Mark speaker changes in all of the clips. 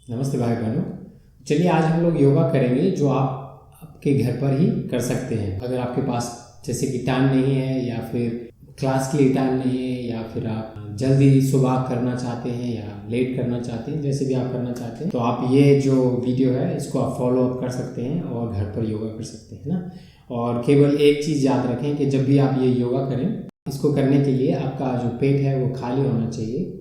Speaker 1: नमस्ते भाई बहनों। चलिए आज हम लोग योगा करेंगे जो आप आपके घर पर ही कर सकते हैं। अगर आपके पास जैसे कि टाइम नहीं है या फिर क्लास के लिए टाइम नहीं है या फिर आप जल्दी सुबह करना चाहते हैं या लेट करना चाहते हैं, जैसे भी आप करना चाहते हैं, तो आप ये जो वीडियो है इसको आप फॉलो अप कर सकते हैं और घर पर योगा कर सकते हैं ना। और केवल एक चीज़ याद रखें कि जब भी आप ये योगा करें, इसको करने के लिए आपका जो पेट है वो खाली होना चाहिए।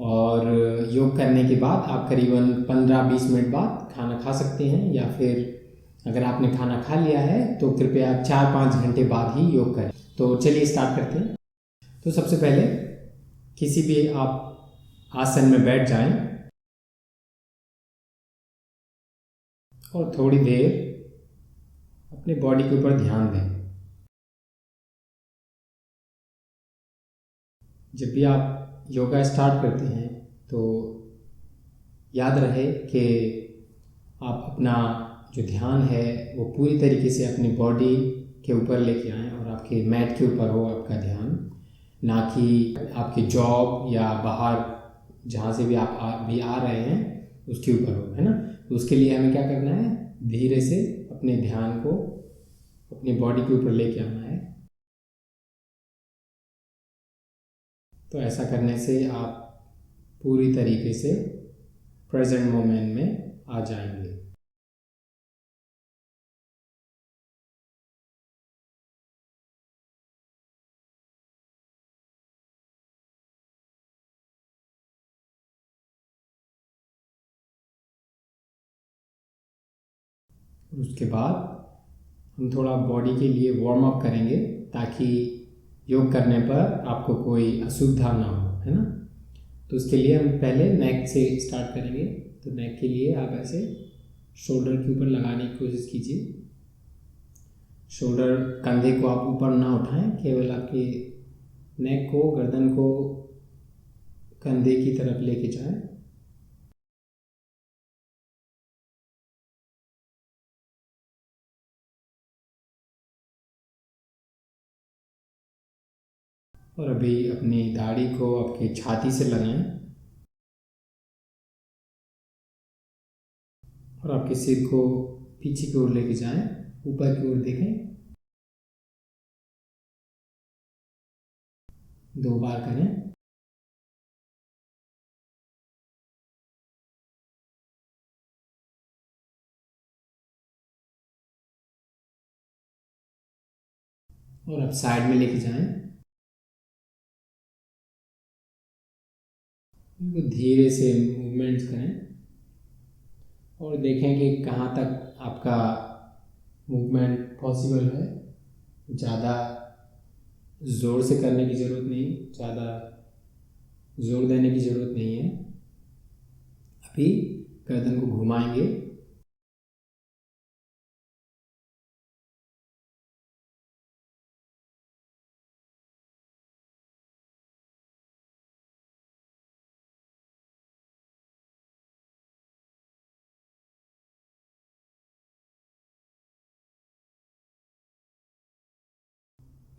Speaker 1: और योग करने के बाद आप करीबन 15-20 मिनट बाद खाना खा सकते हैं, या फिर अगर आपने खाना खा लिया है तो कृपया 4-5 घंटे बाद ही योग करें। तो चलिए स्टार्ट करते हैं। तो सबसे पहले किसी भी आप आसन में बैठ जाएं और थोड़ी देर अपने बॉडी के ऊपर ध्यान दें। जब भी आप योगा स्टार्ट करते हैं तो याद रहे कि आप अपना जो ध्यान है वो पूरी तरीके से अपनी बॉडी के ऊपर लेके आएँ और आपके मैट के ऊपर हो आपका ध्यान, ना कि आपके जॉब या बाहर जहाँ से भी आप भी आ रहे हैं उसके ऊपर हो, है ना। तो उसके लिए हमें क्या करना है, धीरे से अपने ध्यान को अपनी बॉडी के ऊपर लेके आना है। तो ऐसा करने से आप पूरी तरीके से प्रेजेंट मोमेंट में आ जाएंगे। और उसके बाद हम थोड़ा बॉडी के लिए वार्म अप करेंगे ताकि योग करने पर आपको कोई असुविधा ना हो, है ना। तो उसके लिए हम पहले नेक से स्टार्ट करेंगे। तो नेक के लिए आप ऐसे शोल्डर के ऊपर लगाने की कोशिश कीजिए। शोल्डर, कंधे को आप ऊपर ना उठाएं, केवल आपके नेक को, गर्दन को कंधे की तरफ लेके जाएं। और अभी अपनी दाढ़ी को आपकी छाती से लगाएं और आपके सिर को पीछे की ओर लेके जाएं, ऊपर की ओर देखें। 2 बार करें। और अब साइड में लेके जाएं। इनको धीरे से मूवमेंट्स करें और देखें कि कहाँ तक आपका मूवमेंट पॉसिबल है। ज़्यादा ज़ोर से करने की ज़रूरत नहीं, ज़्यादा ज़ोर देने की ज़रूरत नहीं है। अभी गर्दन को घुमाएंगे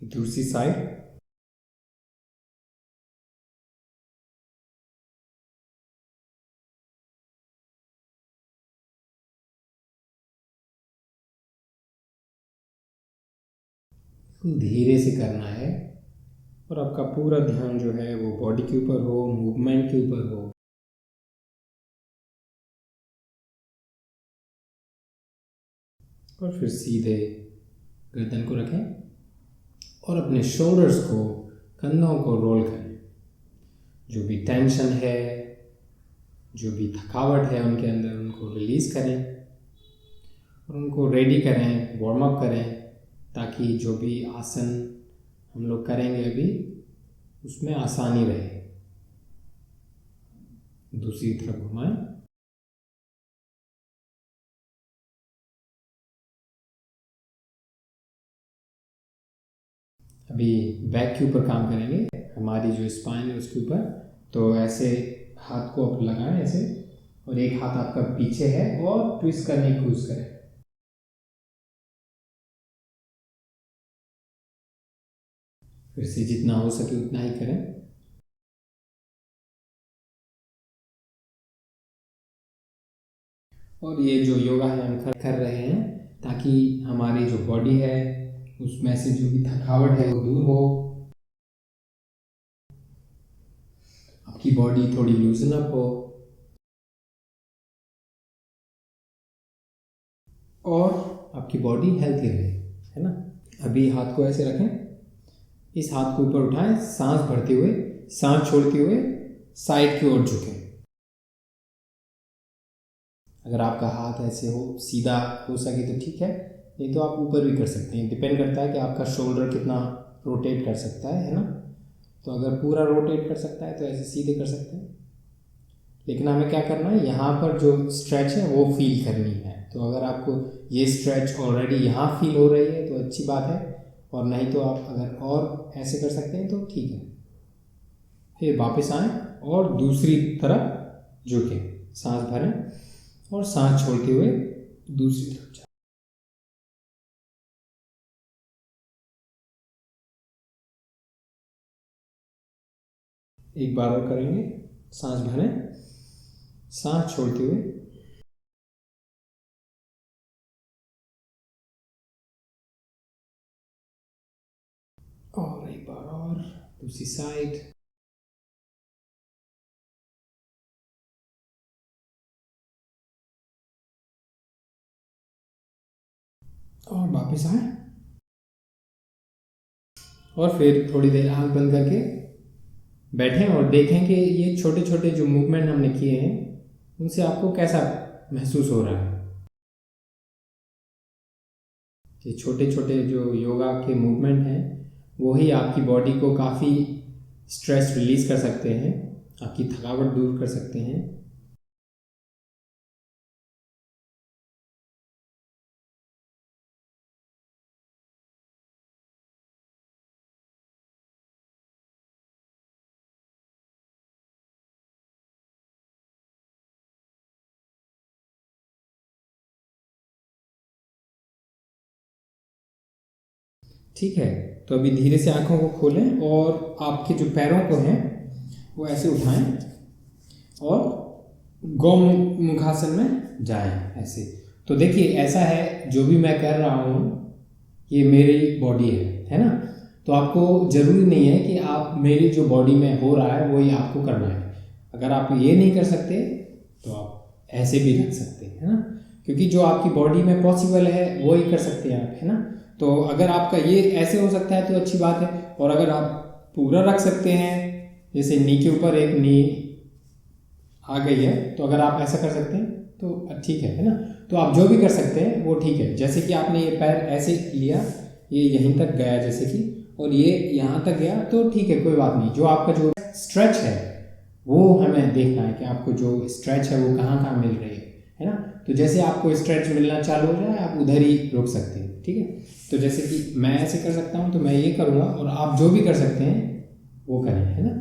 Speaker 1: दूसरी साइड। धीरे से करना है और आपका पूरा ध्यान जो है वो बॉडी के ऊपर हो, मूवमेंट के ऊपर हो। और फिर सीधे गर्दन को रखें और अपने शोल्डर्स को, कंधों को रोल करें। जो भी टेंशन है, जो भी थकावट है उनके अंदर, उनको रिलीज़ करें और उनको रेडी करें, वार्म अप करें, ताकि जो भी आसन हम लोग करेंगे अभी उसमें आसानी रहे। दूसरी तरफ घुमाएं। अभी बैक के ऊपर काम करेंगे, हमारी जो स्पाइन है उसके ऊपर। तो ऐसे हाथ को आप लगाएं ऐसे, और एक हाथ आपका पीछे है और ट्विस्ट करने की कोशिश करें। फिर से जितना हो सके उतना ही करें। और ये जो योगा है हम कर रहे हैं ताकि हमारी जो बॉडी है उसमें से जो भी थकावट है वो दूर हो, आपकी बॉडी थोड़ी लूजन अप हो और आपकी बॉडी हेल्थी रहे, है ना। अभी हाथ को ऐसे रखें, इस हाथ को ऊपर उठाएं, सांस भरते हुए, सांस छोड़ते हुए साइड की ओर झुकें। अगर आपका हाथ ऐसे हो सीधा हो सके तो ठीक है, नहीं तो आप ऊपर भी कर सकते हैं, डिपेंड करता है कि आपका शोल्डर कितना रोटेट कर सकता है ना। तो अगर पूरा रोटेट कर सकता है तो ऐसे सीधे कर सकते हैं, लेकिन हमें क्या करना है, यहाँ पर जो स्ट्रेच है वो फील करनी है। तो अगर आपको ये स्ट्रेच ऑलरेडी यहाँ फील हो रही है तो अच्छी बात है, और नहीं तो आप अगर और ऐसे कर सकते हैं तो ठीक है। फिर वापस आएं और दूसरी तरफ झुकें, सांस भरें और सांस छोड़ते हुए दूसरी तरफ जाएं। एक बार और करेंगे, सांस भरें, सांस छोड़ते हुए, और एक बार और दूसरी साइड, और वापस आए और फिर थोड़ी देर आंख बंद करके बैठें और देखें कि ये छोटे छोटे जो मूवमेंट हमने किए हैं उनसे आपको कैसा महसूस हो रहा है। ये छोटे छोटे जो योगा के मूवमेंट हैं वो ही आपकी बॉडी को काफ़ी स्ट्रेस रिलीज़ कर सकते हैं, आपकी थकावट दूर कर सकते हैं। ठीक है, तो अभी धीरे से आंखों को खोलें और आपके जो पैरों को हैं वो ऐसे उठाएं और गौमुखासन में जाएं ऐसे। तो देखिए ऐसा है, जो भी मैं कर रहा हूँ ये मेरी बॉडी है ना। तो आपको ज़रूरी नहीं है कि आप मेरी जो बॉडी में हो रहा है वही आपको करना है। अगर आप ये नहीं कर सकते तो आप ऐसे भी रख सकते हैं, है ना, क्योंकि जो आपकी बॉडी में पॉसिबल है वो ही कर सकते हैं आप, है ना। तो अगर आपका ये ऐसे हो सकता है तो अच्छी बात है, और अगर आप पूरा रख सकते हैं, जैसे नी के ऊपर एक नी आ गई है, तो अगर आप ऐसा कर सकते हैं तो ठीक है ना। तो आप जो भी कर सकते हैं वो ठीक है। जैसे कि आपने ये पैर ऐसे लिया, ये यहीं तक गया जैसे कि, और ये यहाँ तक गया, तो ठीक है, कोई बात नहीं। जो आपका जो स्ट्रेच है वो हमें देखना है कि आपको जो स्ट्रेच है वो कहाँ कहाँ मिल रही है ना। तो जैसे आपको स्ट्रेच मिलना चालू हो जाए आप उधर ही रुक सकते हैं, ठीक है। तो जैसे कि मैं ऐसे कर सकता हूँ तो मैं ये करूँगा, और आप जो भी कर सकते हैं वो करें, है ना।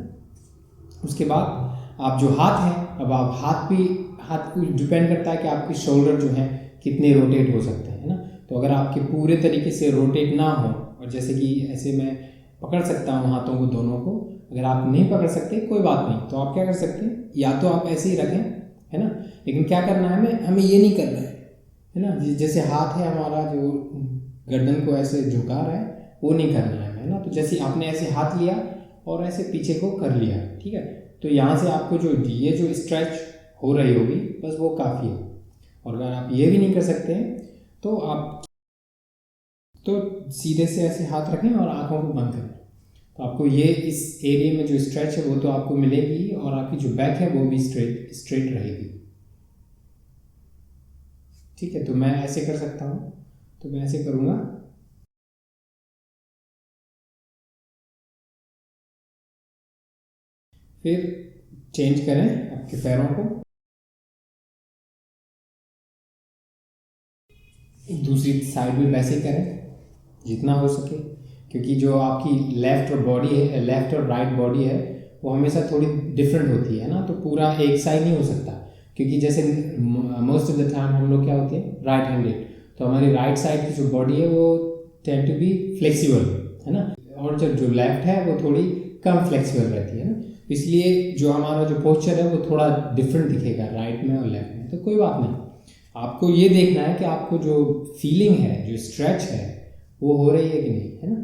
Speaker 1: उसके बाद आप जो हाथ हैं, अब आप हाथ डिपेंड करता है कि आपकी शोल्डर जो है कितने रोटेट हो सकते हैं, है ना। तो अगर आपके पूरे तरीके से रोटेट ना हो, और जैसे कि ऐसे मैं पकड़ सकता हूँ हाथों को दोनों को, अगर आप नहीं पकड़ सकते कोई बात नहीं, तो आप क्या कर सकते हैं, या तो आप ऐसे ही रखें, है ना। लेकिन क्या करना है, हमें ये नहीं करना है ना। जैसे हाथ है हमारा जो गर्दन को ऐसे झुका रहा है वो नहीं करना है ना। तो जैसे आपने ऐसे हाथ लिया और ऐसे पीछे को कर लिया, ठीक है। तो यहाँ से आपको जो ये जो स्ट्रेच हो रही होगी बस वो काफ़ी है। और अगर आप ये भी नहीं कर सकते हैं तो आप तो सीधे से ऐसे हाथ रखें और आंखों को बंद करें। तो आपको ये इस एरिया में जो स्ट्रेच है वो तो आपको मिलेगी, और आपकी जो बैक है वो भी स्ट्रेट रहेगी, ठीक है। तो मैं ऐसे कर सकता हूँ, तो मैं ऐसे करूँगा, फिर चेंज करें आपके पैरों को, दूसरी साइड भी वैसे ही करें जितना हो सके, क्योंकि जो आपकी लेफ़्ट और बॉडी है, लेफ़्ट और राइट बॉडी है वो हमेशा थोड़ी डिफरेंट होती है ना। तो पूरा एक साइड नहीं हो सकता, क्योंकि जैसे मोस्ट ऑफ द टाइम हम लोग क्या होते हैं राइट हैंडेड, तो हमारी राइट साइड की जो बॉडी है वो टेंड टू बी फ्लेक्सिबल, है ना, और जब जो लेफ्ट है वो थोड़ी कम फ्लेक्सिबल रहती है ना। इसलिए जो हमारा जो पोस्चर है वो थोड़ा डिफरेंट दिखेगा राइट में और लेफ्ट में, तो कोई बात नहीं। आपको ये देखना है कि आपको जो फीलिंग है, जो स्ट्रेच है, वो हो रही है कि नहीं, है ना।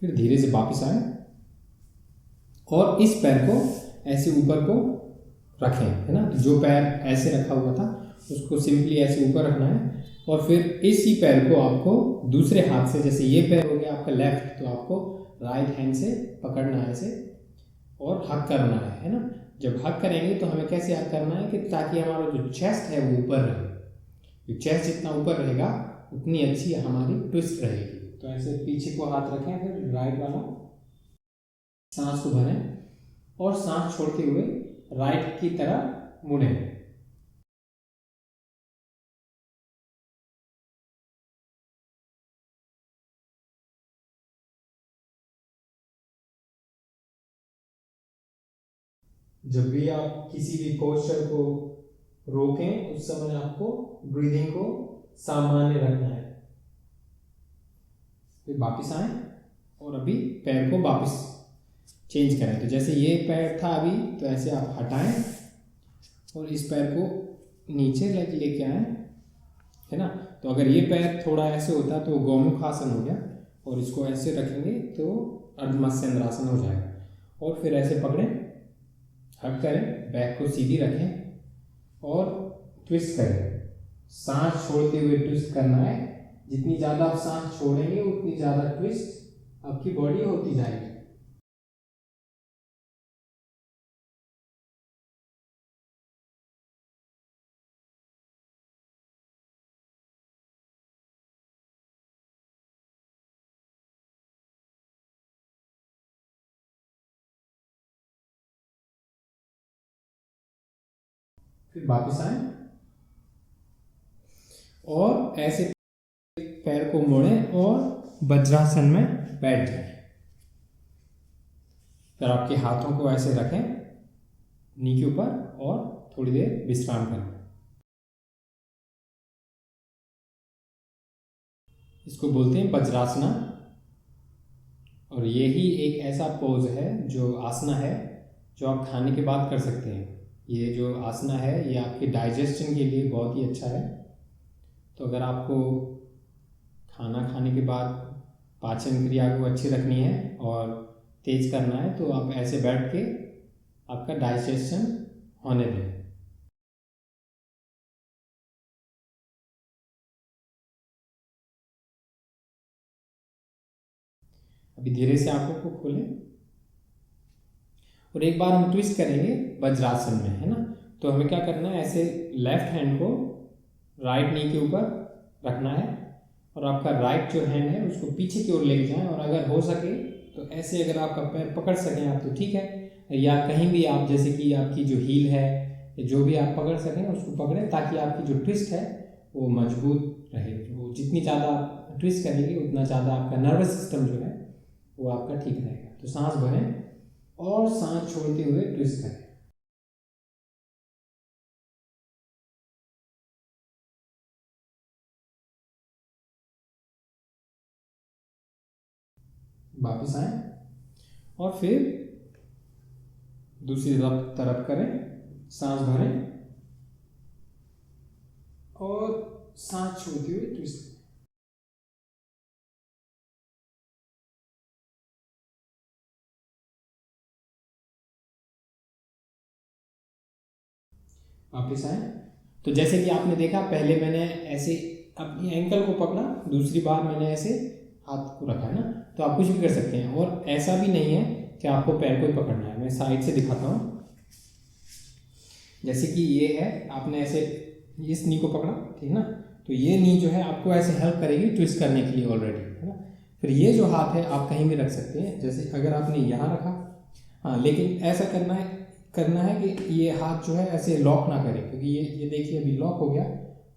Speaker 1: फिर धीरे से वापस आए और इस पैर को ऐसे ऊपर को रखें, है ना। जो पैर ऐसे रखा हुआ था उसको सिंपली ऐसे ऊपर रखना है और फिर इसी पैर को आपको दूसरे हाथ से, जैसे ये पैर हो गया आपका लेफ्ट, तो आपको राइट हैंड से पकड़ना है ऐसे और हक करना है ना। जब हक करेंगे तो हमें कैसे हक करना है कि ताकि हमारा जो चेस्ट है वो ऊपर रहे। जो चेस्ट जितना ऊपर रहेगा उतनी अच्छी हमारी ट्विस्ट रहेगी। तो ऐसे पीछे को हाथ रखें, फिर राइट वाला सांस को भरें और सांस छोड़ते हुए राइट की तरह मुड़ें। जब भी आप किसी भी पोस्चर को रोकें उस समय आपको ब्रीदिंग को सामान्य रखना है। फिर वापस आए और अभी पैर को वापस चेंज करें। तो जैसे ये पैर था अभी, तो ऐसे आप हटाएं और इस पैर को नीचे लेके आए, है ना। तो अगर ये पैर थोड़ा ऐसे होता तो गौमुख आसन हो गया, और इसको ऐसे रखेंगे तो अर्ध मत्स्येंद्रासन हो जाएगा। और फिर ऐसे पकड़ें, हक करें, बैक को सीधी रखें और ट्विस्ट करें। सांस छोड़ते हुए ट्विस्ट करना है। जितनी ज़्यादा आप सांस छोड़ेंगे उतनी ज़्यादा ट्विस्ट आपकी बॉडी होती जाएगी। फिर वापस आए और ऐसे पैर को मोड़ें और वज्रासन में बैठ जाएं। फिर आपके हाथों को ऐसे रखें नी के ऊपर और थोड़ी देर विश्राम करें। इसको बोलते हैं वज्रासना। और यही एक ऐसा पोज है, जो आसना है, जो आप खाने के बाद कर सकते हैं। ये जो आसना है ये आपके डाइजेशन के लिए बहुत ही अच्छा है। तो अगर आपको खाना खाने के बाद पाचन क्रिया को अच्छी रखनी है और तेज करना है, तो आप ऐसे बैठ के आपका डाइजेशन होने दें। अभी धीरे से आंखों को खोलें और एक बार हम ट्विस्ट करेंगे वज्रासन में, है ना। तो हमें क्या करना है, ऐसे लेफ्ट हैंड को राइट नी के ऊपर रखना है और आपका राइट जो हैंड है उसको पीछे की ओर लेके जाएं। और अगर हो सके तो ऐसे अगर आपका पैर पकड़ सकें आप तो ठीक है, या कहीं भी आप जैसे कि आपकी जो हील है या जो भी आप पकड़ सकें उसको पकड़ें, ताकि आपकी जो ट्विस्ट है वो मजबूत रहे। वो जितनी ज़्यादा ट्विस्ट करेंगे उतना ज़्यादा आपका नर्वस सिस्टम जो है वो आपका ठीक रहेगा। तो सांस भरें और सांस छोड़ते हुए ट्विस्ट करें। वापस आए और फिर दूसरी तरफ करें। सांस भरें और सांस छोड़ते हुए ट्विस्ट करें। वापस आए। तो जैसे कि आपने देखा, पहले मैंने ऐसे अपनी एंकल को पकड़ा, दूसरी बार मैंने ऐसे हाथ को रखा, है ना। तो आप कुछ भी कर सकते हैं। और ऐसा भी नहीं है कि आपको पैर को ही पकड़ना है। मैं साइड से दिखाता हूँ। जैसे कि ये है, आपने ऐसे इस नी को पकड़ा, ठीक है ना। तो ये नी जो है आपको ऐसे हेल्प करेगी ट्विस्ट करने के लिए ऑलरेडी, है ना। फिर ये जो हाथ है आप कहीं भी रख सकते हैं। जैसे अगर आपने यहाँ रखा, हाँ, लेकिन ऐसा करना है कि ये हाथ जो है ऐसे लॉक ना करे, क्योंकि ये देखिए अभी लॉक हो गया,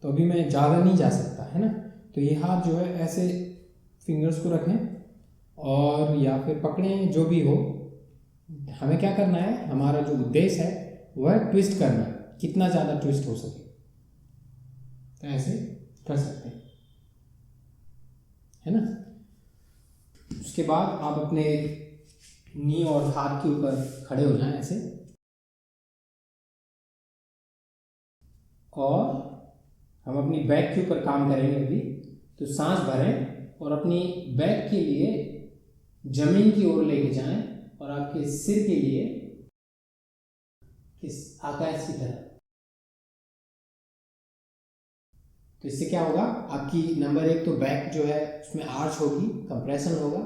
Speaker 1: तो अभी मैं ज़्यादा नहीं जा सकता, है ना। तो ये हाथ जो है ऐसे फिंगर्स को रखें और या फिर पकड़ें, जो भी हो। हमें क्या करना है, हमारा जो उद्देश्य है वह है ट्विस्ट करना, कितना ज़्यादा ट्विस्ट हो सके। तो ऐसे कर सकते हैं, है ना। उसके बाद आप अपने नी और हाथ के ऊपर खड़े हो जाएं ऐसे, और हम अपनी बैक के ऊपर काम करेंगे अभी। तो सांस भरें और अपनी बैक के लिए जमीन की ओर लेके जाएं और आपके सिर के लिए इस आकाश की तरफ। तो इससे क्या होगा, आपकी नंबर एक तो बैक जो है उसमें आर्च होगी, कंप्रेशन होगा।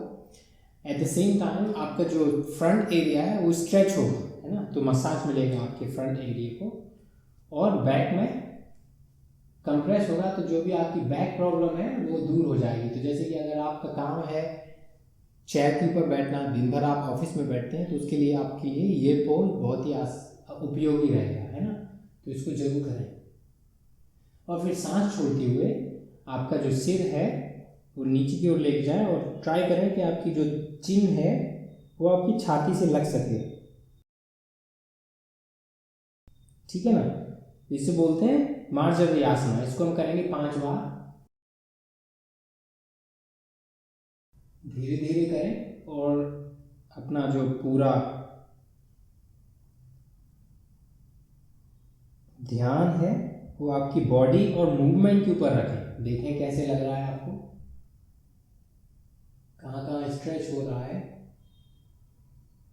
Speaker 1: एट द सेम टाइम आपका जो फ्रंट एरिया है वो स्ट्रेच होगा, है ना। तो मसाज मिलेगा आपके फ्रंट एरिया को, और बैक में कंप्रेस होगा। तो जो भी आपकी बैक प्रॉब्लम है वो दूर हो जाएगी। तो जैसे कि अगर आपका काम है चेयर के ऊपर बैठना, दिन भर आप ऑफिस में बैठते हैं, तो उसके लिए आपके लिए ये पोल बहुत ही उपयोगी रहेगा, है ना। तो इसको जरूर करें। और फिर सांस छोड़ते हुए आपका जो सिर है वो नीचे की ओर लेके जाएं, और ट्राई करें कि आपकी जो चिन है वो आपकी छाती से लग सके, ठीक है ना। इसे बोलते हैं मार्जरी आसना। इसको हम करेंगे 5 बार। धीरे धीरे करें और अपना जो पूरा ध्यान है वो आपकी बॉडी और मूवमेंट के ऊपर रखें। देखें कैसे लग रहा है आपको, कहाँ कहाँ स्ट्रेच हो रहा है।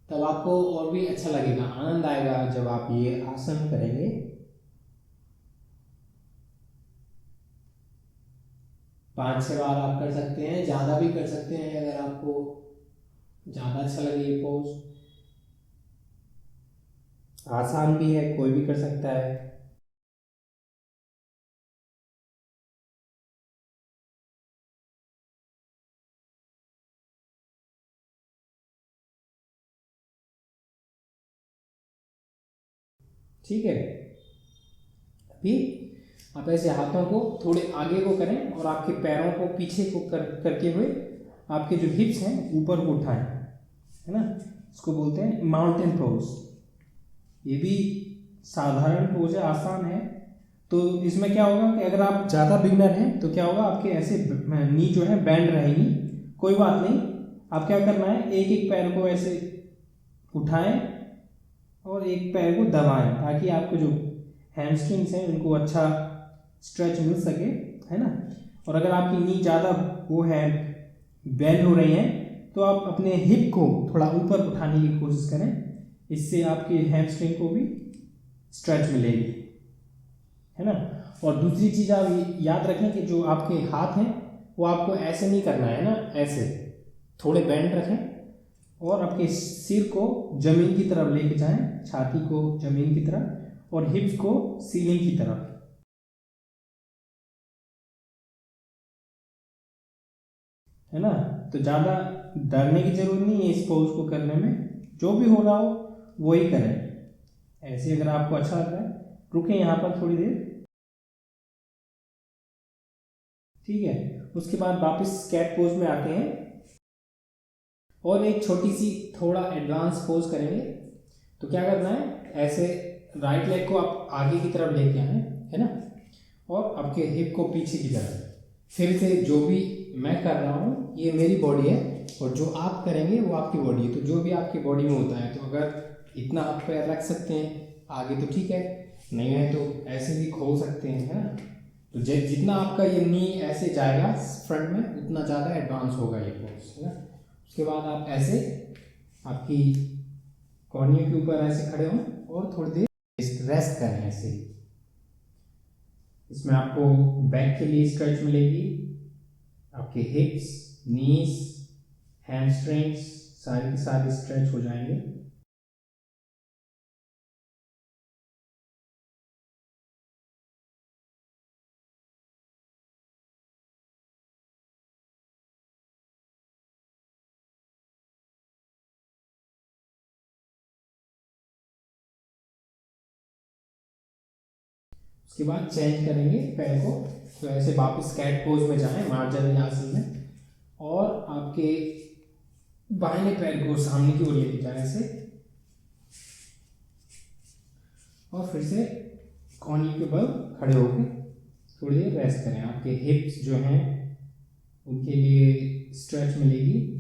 Speaker 1: तब आपको और भी अच्छा लगेगा, आनंद आएगा जब आप ये आसन करेंगे। 5-6 बार आप कर सकते हैं, ज़्यादा भी कर सकते हैं अगर आपको ज़्यादा अच्छा लगे ये पोज। आसान भी है, कोई भी कर सकता है। ठीक है। अभी आप ऐसे हाथों को थोड़े आगे को करें और आपके पैरों को पीछे को करते हुए आपके जो हिप्स हैं ऊपर को उठाएं, है ना। इसको बोलते हैं माउंटेन पोज। ये भी साधारण पोज है, आसान है। तो इसमें क्या होगा कि अगर आप ज़्यादा बिगनर हैं तो क्या होगा, आपके ऐसे नी जो है बैंड रहेंगी। कोई बात नहीं, आप क्या करना है, एक एक पैर को ऐसे उठाएं और एक पैर को दबाएं, ताकि आपको जो हैमस्ट्रिंग्स हैं उनको अच्छा स्ट्रेच मिल सके, है ना। और अगर आपकी नी ज़्यादा वो है, बेंड हो रही हैं, तो आप अपने हिप को थोड़ा ऊपर उठाने की कोशिश करें। इससे आपके हैमस्ट्रिंग को भी स्ट्रेच मिलेगी, है ना। और दूसरी चीज़ आप याद रखें कि जो आपके हाथ हैं वो आपको ऐसे नहीं करना है ना, ऐसे थोड़े बेंड रखें और आपके सिर को जमीन की तरफ लेके जाएं, छाती को जमीन की तरफ और हिप्स को सीलिंग की तरफ, है ना। तो ज़्यादा डरने की जरूरत नहीं है इस पोज को करने में, जो भी हो रहा हो वही करें। ऐसे अगर आपको अच्छा लग रहा है, रुकें यहाँ पर थोड़ी देर, ठीक है। उसके बाद वापस कैट पोज में आते हैं और एक छोटी सी थोड़ा एडवांस पोज करेंगे। तो क्या करना है, ऐसे राइट लेग को आप आगे की तरफ लेके आए, है ना, और आपके हिप को पीछे की तरफ। फिर से जो भी मैं कर रहा हूँ ये मेरी बॉडी है, और जो आप करेंगे वो आपकी बॉडी है। तो जो भी आपकी बॉडी में होता है, तो अगर इतना आप पैर रख सकते हैं आगे तो ठीक है, नहीं है तो ऐसे भी खो सकते हैं, है ना। तो जितना आपका ये नी ऐसे जाएगा फ्रंट में, उतना ज़्यादा एडवांस होगा ये पोज, है ना। उसके बाद आप ऐसे आपकी कॉर्नियों के ऊपर ऐसे खड़े हों और थोड़ी देर रेस्ट करें ऐसे ही। इसमें आपको बैक के लिए स्ट्रेच मिलेगी, आपके हिप्स, नीज, हैमस्ट्रिंग्स सारे के सारे स्ट्रेच हो जाएंगे। उसके बाद चेंज करेंगे पैर को, तो ऐसे वापस कैट पोज में जाएं, मार्जरी आसन में, और आपके बाएं पैर को सामने की ओर लेके जाएं ऐसे, और फिर से कोहनी के बल खड़े होकर थोड़ी देर रेस्ट करें, आपके हिप्स जो हैं उनके लिए स्ट्रेच मिलेगी।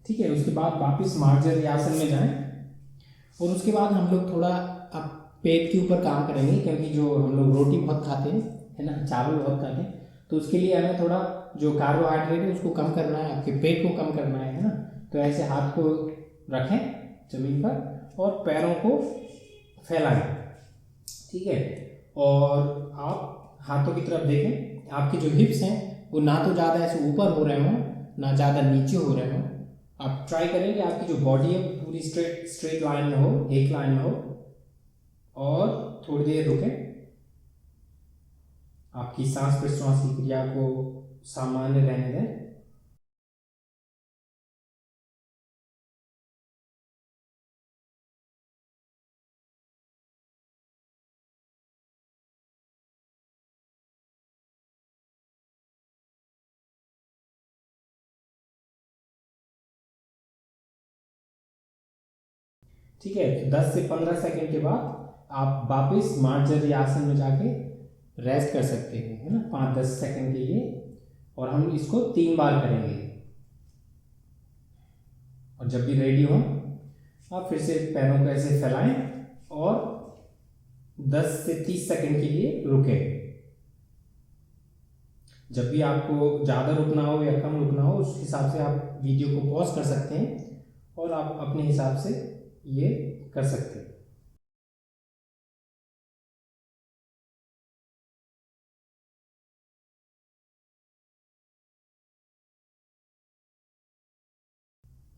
Speaker 1: ठीक है, उसके बाद वापस मार्जरी आसन में जाएं और उसके बाद हम लोग थोड़ा अब पेट के ऊपर काम करेंगे, क्योंकि जो हम लोग रोटी बहुत खाते हैं, है ना, चावल बहुत खाते हैं, तो उसके लिए हमें थोड़ा जो कार्बोहाइड्रेट है उसको कम करना है, आपके पेट को कम करना है ना। तो ऐसे हाथ को रखें जमीन पर और पैरों को फैलाएं, ठीक है। और आप हाथों की तरफ देखें, आपके जो हिप्स हैं वो ना तो ज़्यादा ऐसे ऊपर हो रहे हों ना ज़्यादा नीचे हो रहे हों। आप ट्राई करें कि आपकी जो बॉडी है पूरी स्ट्रेट स्ट्रेट लाइन में हो, एक लाइन में हो। और थोड़ी देर रुकें, आपकी सांस प्रश्वास की क्रिया को सामान्य रहने दें। ठीक है, तो 10 से 15 सेकंड के बाद आप वापस मार्जरी आसन में जाके रेस्ट कर सकते हैं, है ना, 5-10 सेकंड के लिए। और हम इसको 3 बार करेंगे। और जब भी रेडी हो आप फिर से पैरों को ऐसे फैलाएं और 10 से 30 सेकंड के लिए रुकें। जब भी आपको ज़्यादा रुकना हो या कम रुकना हो उस हिसाब से आप वीडियो को पॉज कर सकते हैं और आप अपने हिसाब से ये कर सकते हैं।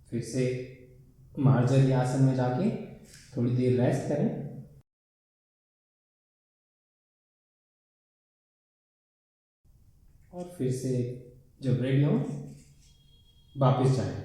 Speaker 1: फिर से मार्जरी आसन में जाके थोड़ी देर रेस्ट करें। और फिर से जब रेडी हो वापस जाएं।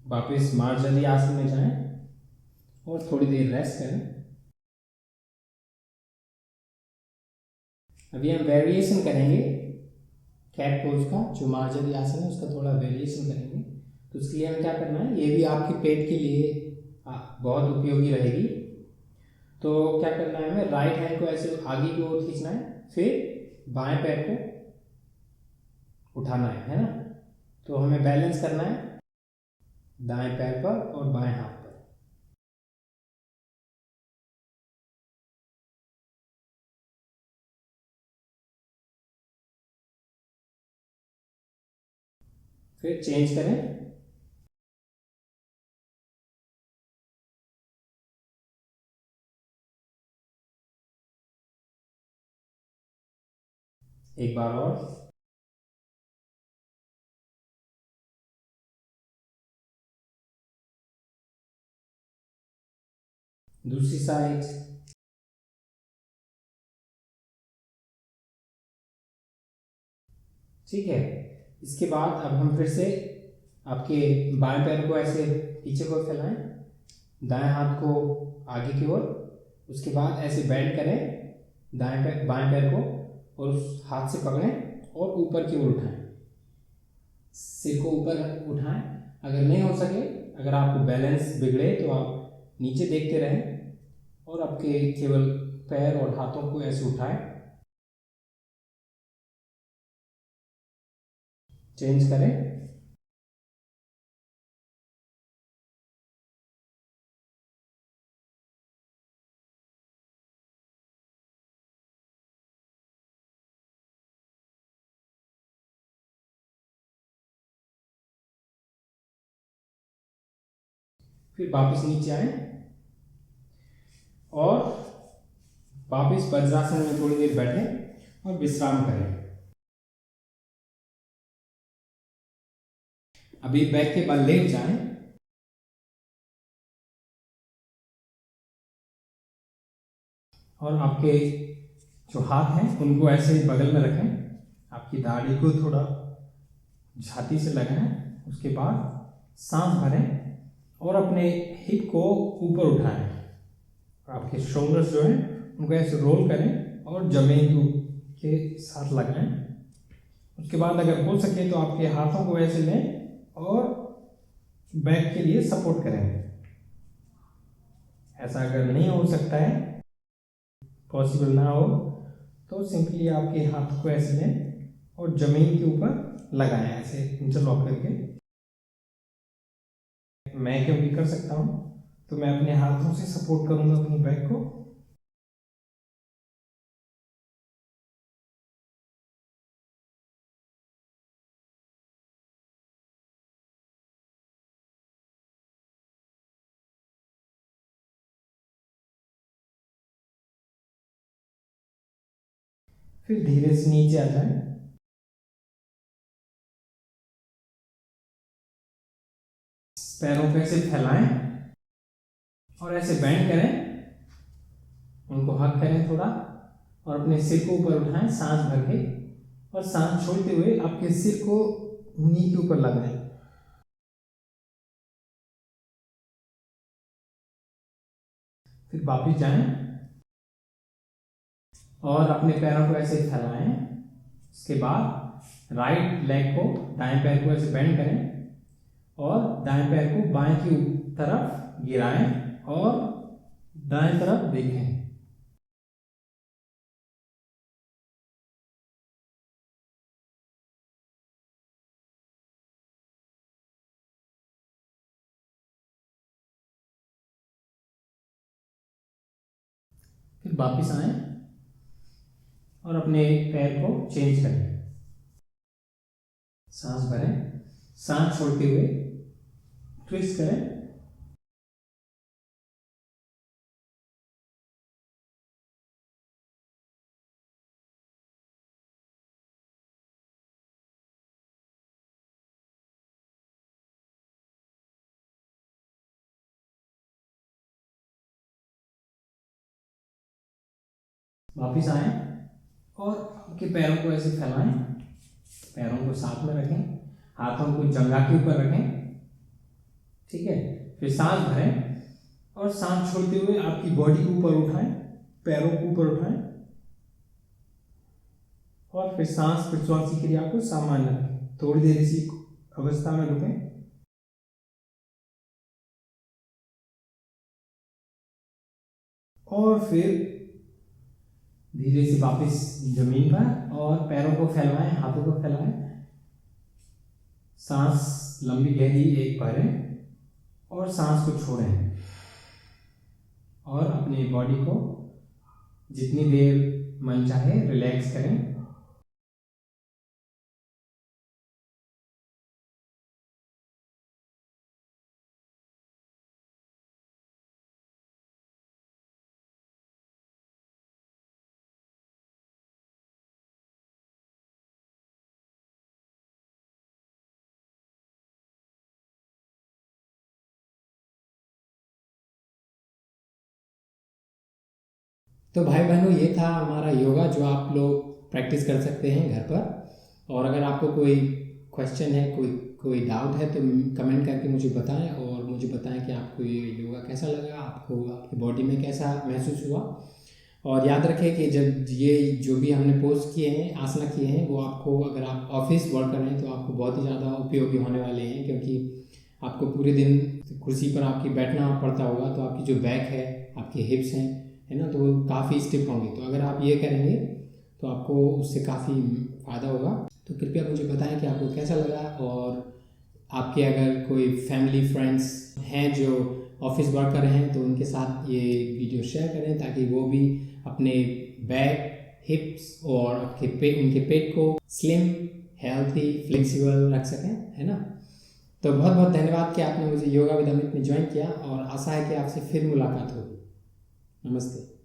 Speaker 1: वापस मार्जरी आसन में जाएं और थोड़ी देर रेस्ट करें। अभी हम वेरिएशन करेंगे कैट पोज का, जो मार्जरी आसन है उसका थोड़ा वेरिएशन करेंगे। तो उसके लिए हमें क्या करना है, ये भी आपके पेट के लिए बहुत उपयोगी रहेगी। तो क्या करना है, हमें राइट हैंड को ऐसे आगे की ओर खींचना है, फिर बाएं पैर को उठाना है ना। तो हमें बैलेंस करना है दाएं पैर पर और बाएं हाथ पर। फिर चेंज करें। एक बार और। दूसरी साइड। ठीक है, इसके बाद अब हम फिर से आपके बाएं पैर को ऐसे पीछे को फैलाएं, दाएं हाथ को आगे की ओर, उसके बाद ऐसे बेंड करें दाएं पैर बाएं पैर को और उस हाथ से पकड़ें और ऊपर की ओर उठाएं, सिर को ऊपर उठाएं। अगर नहीं हो सके, अगर आपको बैलेंस बिगड़े तो आप नीचे देखते रहें और आपके केवल पैर और हाथों को ऐसे उठाएं। चेंज करें। फिर वापस नीचे आए और वापस वज्रासन में थोड़ी देर बैठें और विश्राम करें। अभी बैक के बल लेट जाएं और आपके जो हाथ हैं उनको ऐसे बगल में रखें। आपकी दाढ़ी को थोड़ा छाती से लगाएं। उसके बाद सांस भरें और अपने हिप को ऊपर उठाएं। आपके शोल्डर्स जो हैं उनको ऐसे रोल करें और जमीन के साथ लगाएं। उसके बाद अगर हो सके तो आपके हाथों को ऐसे लें और बैक के लिए सपोर्ट करें। ऐसा अगर नहीं हो सकता है, पॉसिबल ना हो, तो सिंपली आपके हाथ को ऐसे लें और जमीन के ऊपर लगाएं ऐसे इंटरलॉक करके। मैं क्योंकि कर सकता हूं तो मैं अपने हाथों से सपोर्ट करूंगा अपनी बैक को। फिर धीरे से नीचे आ जाएं। पैरों को ऐसे फैलाएं और ऐसे बेंड करें, उनको हक करें थोड़ा और अपने सिर को ऊपर उठाएं सांस भर के, और सांस छोड़ते हुए आपके सिर को नी के ऊपर लगाएं। फिर वापिस जाएं और अपने पैरों को ऐसे फैलाएं। उसके बाद राइट लेग को, दाएं पैर को ऐसे बेंड करें और दाएं पैर को बाएं की तरफ गिराएं और दाएं तरफ देखें। फिर वापिस आएं और अपने पैर को चेंज करें। सांस भरें, सांस छोड़ते हुए ट्विस्ट करें। वापिस आएं और आपके पैरों को ऐसे फैलाएं, पैरों को साथ में रखें, हाथों को जंघा के ऊपर रखें। ठीक है, फिर सांस भरें और सांस छोड़ते हुए आपकी बॉडी को ऊपर उठाएं, पैरों को ऊपर उठाएं और फिर सांस प्रश्वास की क्रिया को सामान्य रखें। थोड़ी देर इसी अवस्था में रुकें। और फिर धीरे से वापस जमीन पर और पैरों को फैलाएं, हाथों को फैलाएं। सांस लंबी गहरी एक भरें और सांस को छोड़ें और अपनी बॉडी को जितनी देर मन चाहे रिलैक्स करें। तो भाई बहनों, ये था हमारा योगा जो आप लोग प्रैक्टिस कर सकते हैं घर पर। और अगर आपको कोई क्वेश्चन है, कोई डाउट है तो कमेंट करके मुझे बताएं और मुझे बताएं कि आपको ये योगा कैसा लगा, आपको आपकी बॉडी में कैसा महसूस हुआ। और याद रखें कि जब ये जो भी हमने पोस्ट किए हैं, आसना किए हैं, वो आपको, अगर आप ऑफिस वर्क कर रहे हैं तो आपको बहुत ही ज़्यादा उपयोगी होने वाले हैं, क्योंकि आपको पूरे दिन कुर्सी पर आपकी बैठना पड़ता होगा, तो आपकी जो बैक है, आपके हिप्स हैं, है ना, तो वो काफ़ी स्टिफ होंगे। तो अगर आप ये करेंगे तो आपको उससे काफ़ी फ़ायदा होगा। तो कृपया मुझे बताएं कि आपको कैसा लगा, और आपके अगर कोई फैमिली फ्रेंड्स हैं जो ऑफिस वर्क कर रहे हैं तो उनके साथ ये वीडियो शेयर करें, ताकि वो भी अपने बैक, हिप्स और आपके उनके पेट को स्लिम, हेल्थी, फ्लेक्सिबल रख सकें, है ना। तो बहुत बहुत धन्यवाद कि आपने मुझे योगा विद अमित में ज्वाइन किया, और आशा है कि आपसे फिर मुलाकात होगी। नमस्ते।